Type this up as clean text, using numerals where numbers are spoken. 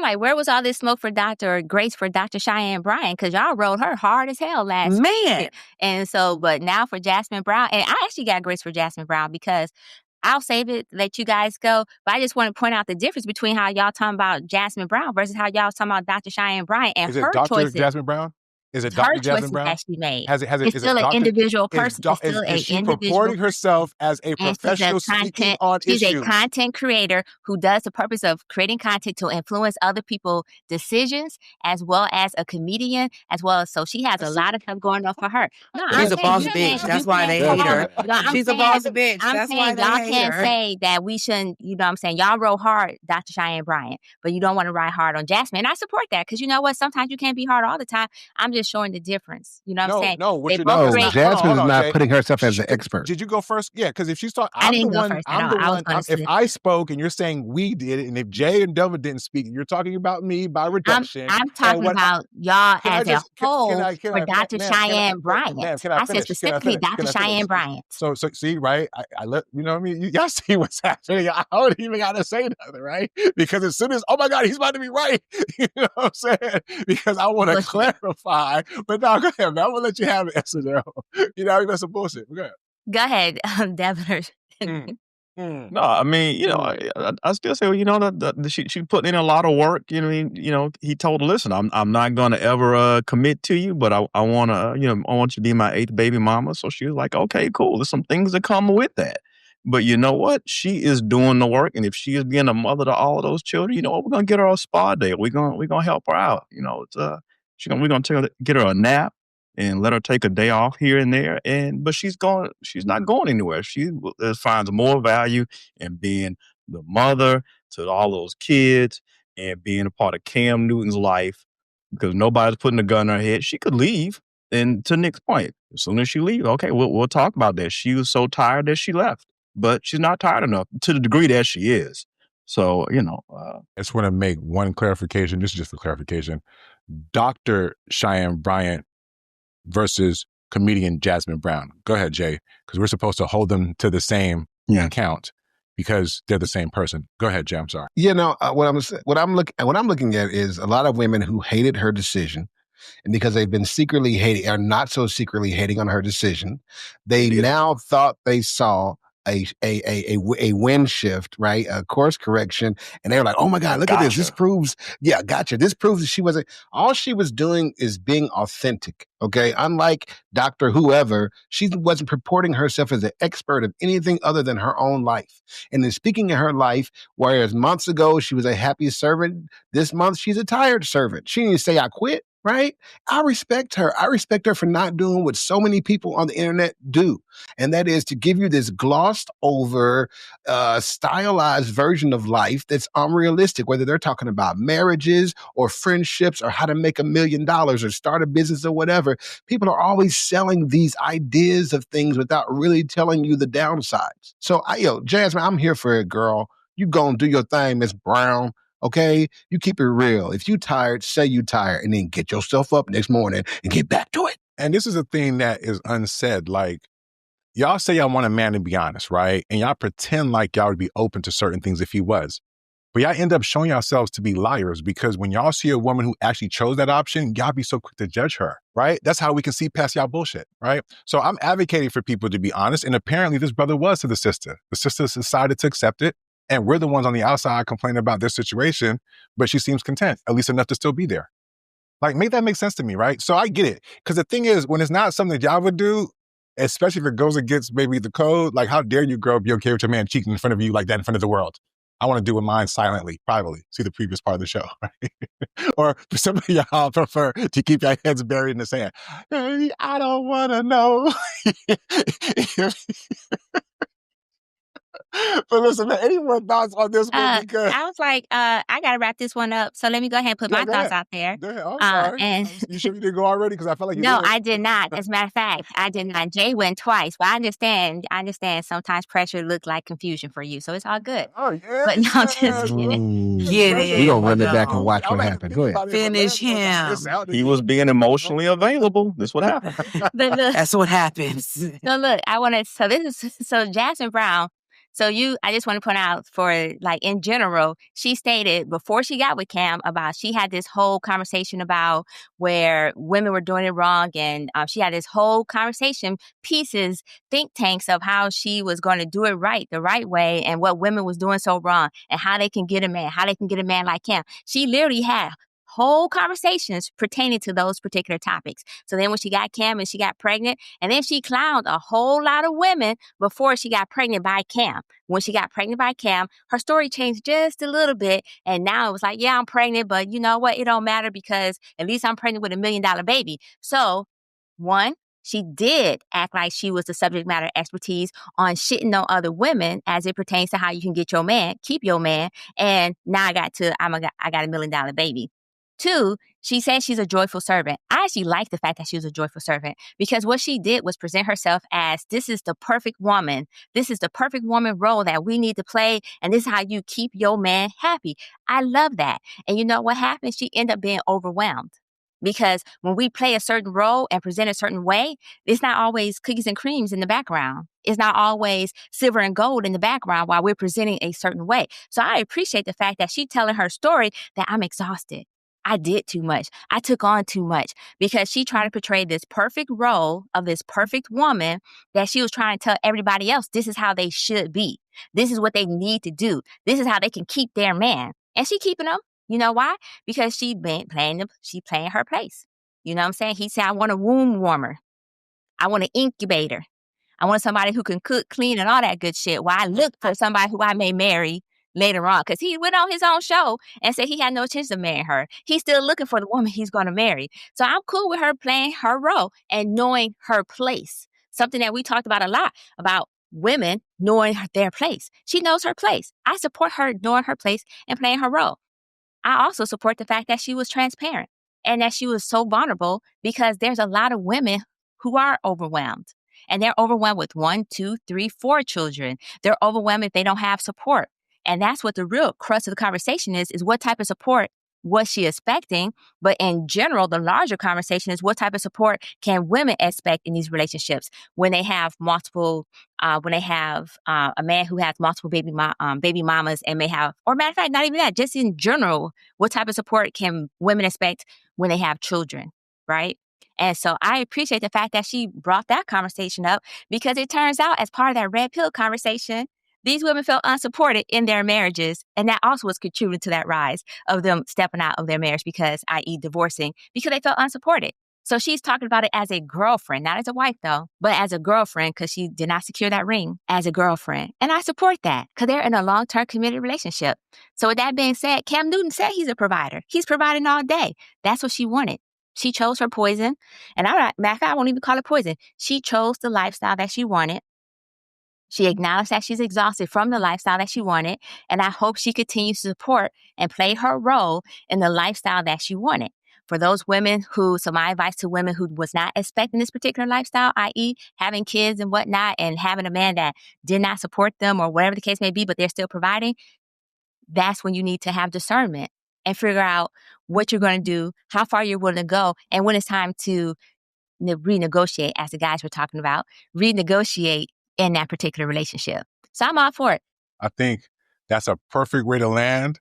like, where was all this smoke for Grace for Dr. Cheyenne Bryan? Because y'all rode her hard as hell last week. And so, but now for Jasmin Brown, and I actually got grace for Jasmin Brown because I'll save it, let you guys go. But I just want to point out the difference between how y'all talking about Jasmin Brown versus how y'all talking about Dr. Cheyenne Bryan and her choices. Is it Dr. Jasmin Brown? Is it Dr. Jasmin Brown? That she made. It's still an individual person. Is she purporting herself as a professional speaking on issues? She's a content creator who does the purpose of creating content to influence other people's decisions, as well as a comedian, as well as, so she has a lot of stuff going on for her. No, she's a boss bitch. That's why they hate her. She's a boss bitch. That's why they hate her. Y'all can't say that we shouldn't, you know what I'm saying? Y'all rode hard, Dr. Cheyenne Bryan, but you don't want to ride hard on Jasmin. And I support that because you know what? Sometimes you can't be hard all the time. I'm just showing the difference. You know what I'm saying? Jasmin is not putting herself as an expert. Did you go first? Yeah, because if she's talking, I didn't go first. If I spoke and you're saying we did it, and if Jay and Delva didn't speak, you're talking about me by reduction. I'm talking about y'all as a whole for Dr. Cheyenne Bryan. I said specifically Dr. Cheyenne Bryan. So see, right? I let you know what I mean. Y'all see what's happening. I don't even gotta say nothing, right? Because as soon as, oh my God, he's about to be right. You know what I'm saying? Because I want to clarify. But no, go ahead, man. I'm gonna let you have it, SNL. You know, that's some bullshit. Go ahead, Devin. No, I mean, you know, I still say, well, you know, that she put in a lot of work. You know, you know, he told her, listen, I'm not going to ever commit to you, but I want to, you know, I want you to be my 8th baby mama. So she was like, okay, cool. There's some things that come with that. But you know what? She is doing the work, and if she is being a mother to all of those children, you know what? We're gonna get her a spa day. We're gonna help her out. You know, we're gonna get her a nap and let her take a day off here and there. But she's not going anywhere. She finds more value in being the mother to all those kids and being a part of Cam Newton's life, because nobody's putting a gun in her head. She could leave, and to Nick's point, as soon as she leaves, okay, we'll talk about that. She was so tired that she left. But she's not tired enough to the degree that she is. So, you know. I just want to make one clarification. This is just for clarification. Dr. Cheyenne Bryan versus comedian Jasmin Brown. Go ahead, Jay, because we're supposed to hold them to the same account because they're the same person. Go ahead, Jay. I'm sorry. You know, what I'm looking at is a lot of women who hated her decision. And because they've been secretly hating, or not so secretly hating on her decision, they now thought they saw a wind shift, right? A course correction. And they were like, oh my God, look at this. This proves, This proves that she wasn't, all she was doing is being authentic. Okay. Unlike Dr. Whoever, she wasn't purporting herself as an expert of anything other than her own life. And in speaking of her life, whereas months ago she was a happy servant, this month she's a tired servant. She didn't say I quit. Right? I respect her. I respect her for not doing what so many people on the internet do. And that is to give you this glossed over, stylized version of life that's unrealistic, whether they're talking about marriages or friendships or how to make $1 million or start a business or whatever. People are always selling these ideas of things without really telling you the downsides. So, Jasmin, I'm here for it, girl. You go and do your thing, Miss Brown. Okay, you keep it real. If you tired, say you tired, and then get yourself up next morning and get back to it. And this is a thing that is unsaid. Like, y'all say y'all want a man to be honest, right? And y'all pretend like y'all would be open to certain things if he was. But y'all end up showing yourselves to be liars, because when y'all see a woman who actually chose that option, y'all be so quick to judge her, right? That's how we can see past y'all bullshit, right? So I'm advocating for people to be honest. And apparently this brother was to the sister. The sister decided to accept it. And we're the ones on the outside complaining about this situation, but she seems content, at least enough to still be there. Like, make that make sense to me, right? So I get it. Because the thing is, when it's not something that y'all would do, especially if it goes against maybe the code, like, how dare you, girl, be okay with your man cheating in front of you like that in front of the world? I want to do with mine silently, privately. See the previous part of the show, right? Or for some of y'all prefer to keep your heads buried in the sand. I don't want to know. But listen, man, any more thoughts on this one? Because I was like, I got to wrap this one up. So let me go ahead and put my thoughts out there. I'm sorry. And you sure you didn't go already? Because I felt like you No, did. I did not. As a matter of fact, I did not. Jay went twice. But I understand sometimes pressure looks like confusion for you. So it's all good. Oh, yeah. But no, I'm just kidding. We're going to run it back and watch what happened. Go ahead. Finish him. He was being emotionally available. That's what happened. That's what happens. So look, so Jasmin Brown. So I just want to point out for like in general, she stated before she got with Cam about she had this whole conversation about where women were doing it wrong. And she had this whole conversation pieces, think tanks of how she was going to do it right, the right way, and what women was doing so wrong and how they can get a man like Cam. She literally had whole conversations pertaining to those particular topics. So then when she got Cam and she got pregnant, and then she clowned a whole lot of women before she got pregnant by Cam. When she got pregnant by Cam, her story changed just a little bit. And now it was like, yeah, I'm pregnant, but you know what? It don't matter because at least I'm pregnant with $1 million baby. So one, she did act like she was the subject matter expertise on shitting on other women as it pertains to how you can get your man, keep your man. And now I got a $1 million baby. Two, she said she's a joyful servant. I actually like the fact that she was a joyful servant because what she did was present herself as this is the perfect woman. This is the perfect woman role that we need to play. And this is how you keep your man happy. I love that. And you know what happened? She ended up being overwhelmed. Because when we play a certain role and present a certain way, it's not always cookies and creams in the background. It's not always silver and gold in the background while we're presenting a certain way. So I appreciate the fact that she's telling her story that I'm exhausted. I did too much. I took on too much because she tried to portray this perfect role of this perfect woman that she was trying to tell everybody else, this is how they should be. This is what they need to do. This is how they can keep their man. And she keeping them. You know why? Because she playing her place. You know what I'm saying? He said, I want a womb warmer. I want an incubator. I want somebody who can cook, clean, and all that good shit. While I look for somebody who I may marry later on. Because he went on his own show and said he had no chance of marrying her. He's still looking for the woman he's going to marry. So I'm cool with her playing her role and knowing her place. Something that we talked about a lot, about women knowing their place. She knows her place. I support her knowing her place and playing her role. I also support the fact that she was transparent and that she was so vulnerable because there's a lot of women who are overwhelmed. And they're overwhelmed with 1, 2, 3, 4 children. They're overwhelmed if they don't have support. And that's what the real crux of the conversation is what type of support was she expecting? But in general, the larger conversation is what type of support can women expect in these relationships when they have multiple, a man who has multiple baby mamas and may have, or matter of fact, not even that, just in general, what type of support can women expect when they have children, right? And so I appreciate the fact that she brought that conversation up because it turns out as part of that red pill conversation, these women felt unsupported in their marriages. And that also was contributing to that rise of them stepping out of their marriage because, i.e. divorcing, because they felt unsupported. So she's talking about it as a girlfriend, not as a wife though, but as a girlfriend because she did not secure that ring as a girlfriend. And I support that because they're in a long-term committed relationship. So with that being said, Cam Newton said he's a provider. He's providing all day. That's what she wanted. She chose her poison. And matter of fact, I won't even call it poison. She chose the lifestyle that she wanted. She acknowledged that she's exhausted from the lifestyle that she wanted, and I hope she continues to support and play her role in the lifestyle that she wanted. For those women so my advice to women who was not expecting this particular lifestyle, i.e. having kids and whatnot, and having a man that did not support them or whatever the case may be, but they're still providing, that's when you need to have discernment and figure out what you're going to do, how far you're willing to go, and when it's time to renegotiate, as the guys were talking about, renegotiate in that particular relationship. So I'm all for it. I think that's a perfect way to land.